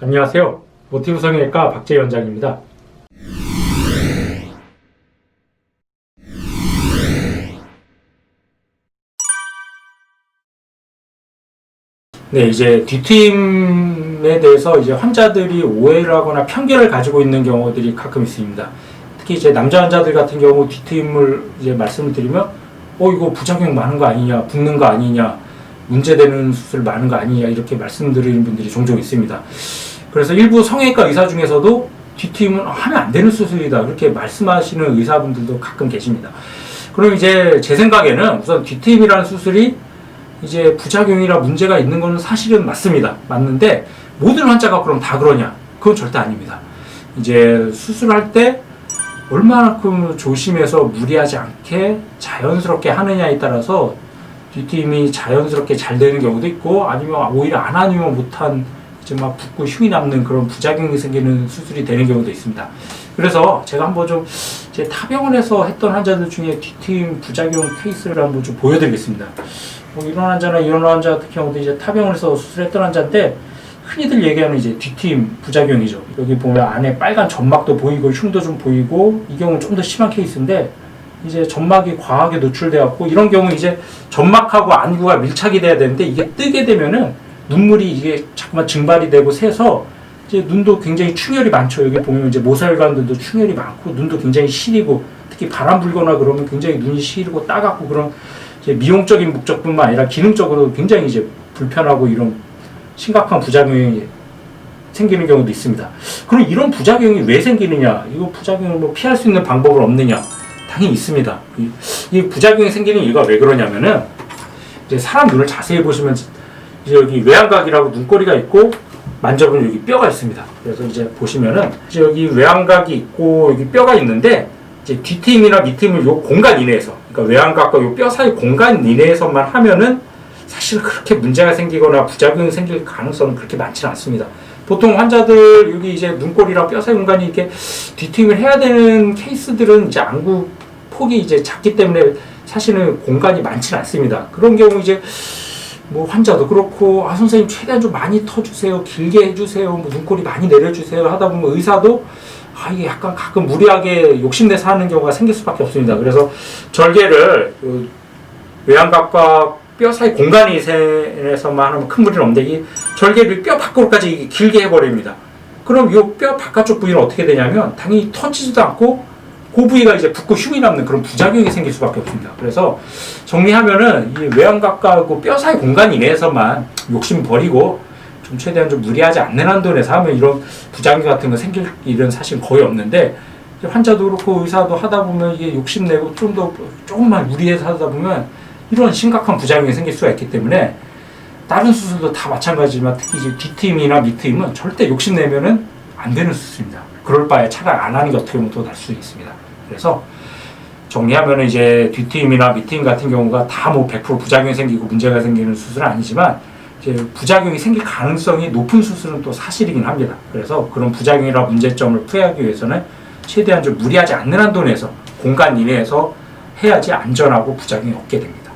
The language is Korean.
안녕하세요. 모티브 성형외과 박재희 원장입니다. 네, 이제 뒤트임에 대해서 이제 환자들이 오해를 하거나 편견을 가지고 있는 경우들이 가끔 있습니다. 특히 이제 남자 환자들 같은 경우 뒤트임을 이제 말씀을 드리면, 이거 부작용 많은 거 아니냐, 붓는 거 아니냐, 문제되는 수술 많은 거 아니냐, 이렇게 말씀드리는 분들이 종종 있습니다. 그래서 일부 성형외과 의사 중에서도 뒤트임은 하면 안 되는 수술이다, 그렇게 말씀하시는 의사분들도 가끔 계십니다. 그럼 이제 제 생각에는 우선 뒤트임이라는 수술이 이제 부작용이라 문제가 있는 건 사실은 맞습니다. 맞는데 모든 환자가 그럼 다 그러냐? 그건 절대 아닙니다. 이제 수술할 때 얼마만큼 조심해서 무리하지 않게 자연스럽게 하느냐에 따라서 뒤트임이 자연스럽게 잘 되는 경우도 있고, 아니면 오히려 안 하면 못한 이제 막 붓고 흉이 남는 그런 부작용이 생기는 수술이 되는 경우도 있습니다. 그래서 제가 한번 좀 제 타병원에서 했던 환자들 중에 뒤트임 부작용 케이스를 한번 좀 보여드리겠습니다. 이런 환자나 이런 환자 같은 경우도 이제 타병원에서 수술했던 환자인데, 흔히들 얘기하는 이제 뒤트임 부작용이죠. 여기 보면 안에 빨간 점막도 보이고 흉도 좀 보이고, 이 경우는 좀 더 심한 케이스인데, 이제 점막이 과하게 노출되었고, 이런 경우 이제 점막하고 안구가 밀착이 돼야 되는데, 이게 뜨게 되면은 눈물이 이게 자꾸만 증발이 되고 새서 이제 눈도 굉장히 충혈이 많죠. 여기 보면 이제 모세혈관들도 충혈이 많고, 눈도 굉장히 시리고, 특히 바람 불거나 그러면 굉장히 눈이 시리고 따갑고, 그런 이제 미용적인 목적뿐만 아니라 기능적으로 굉장히 이제 불편하고 이런 심각한 부작용이 생기는 경우도 있습니다. 그럼 이런 부작용이 왜 생기느냐? 이거 부작용을 뭐 피할 수 있는 방법은 없느냐? 당연히 있습니다. 이 부작용이 생기는 이유가 왜 그러냐면은, 이제 사람 눈을 자세히 보시면 이제 여기 외양각이라고 눈꼬리가 있고, 만져보면 여기 뼈가 있습니다. 그래서 이제 보시면은 이제 여기 외양각이 있고 여기 뼈가 있는데, 이제 뒤트임이나 밑트임을 요 공간 이내에서, 그러니까 외양각과 요 뼈 사이 공간 이내에서만 하면은 사실 그렇게 문제가 생기거나 부작용이 생길 가능성은 그렇게 많지는 않습니다. 보통 환자들 여기 이제 눈꼬리랑 뼈 사이 공간이 이렇게 뒤트임을 해야 되는 케이스들은 이제 안구 폭이 이제 작기 때문에 사실은 공간이 많지는 않습니다. 그런 경우 이제 뭐 환자도 그렇고, 선생님 최대한 좀 많이 터주세요, 길게 해주세요, 뭐 눈꼬리 많이 내려주세요 하다 보면 의사도 이게 약간 가끔 무리하게 욕심내서 하는 경우가 생길 수밖에 없습니다. 그래서 절개를 외양각과 뼈 사이 공간 이내에서만 하면 큰 무리는 없는데, 이 절개를 뼈 밖으로까지 길게 해버립니다. 그럼 이 뼈 바깥쪽 부위는 어떻게 되냐면 당연히 터지지도 않고, 그 부위가 이제 붓고 흉이 남는 그런 부작용이 생길 수밖에 없습니다. 그래서 정리하면은 이 외양각과 뼈 사이 공간 이내에서만 욕심 버리고 좀 최대한 좀 무리하지 않는 한도 내에서 하면 이런 부작용 같은 거 생길 일은 사실 거의 없는데, 환자도 그렇고 의사도 하다 보면 이게 욕심내고 조금만 무리해서 하다 보면 이런 심각한 부작용이 생길 수가 있기 때문에, 다른 수술도 다 마찬가지지만 특히 이제 뒤트임이나 밑트임은 절대 욕심내면은 안 되는 수술입니다. 그럴 바에 차라리 안 하는 게 어떻게 보면 더 나을 수 있습니다. 그래서 정리하면 이제 뒤트임이나 밑트임 같은 경우가 다 뭐 100% 부작용이 생기고 문제가 생기는 수술은 아니지만, 이제 부작용이 생길 가능성이 높은 수술은 또 사실이긴 합니다. 그래서 그런 부작용이나 문제점을 피하기 위해서는 최대한 좀 무리하지 않는 한도 내에서 공간 이내에서 해야지 안전하고 부작용이 없게 됩니다.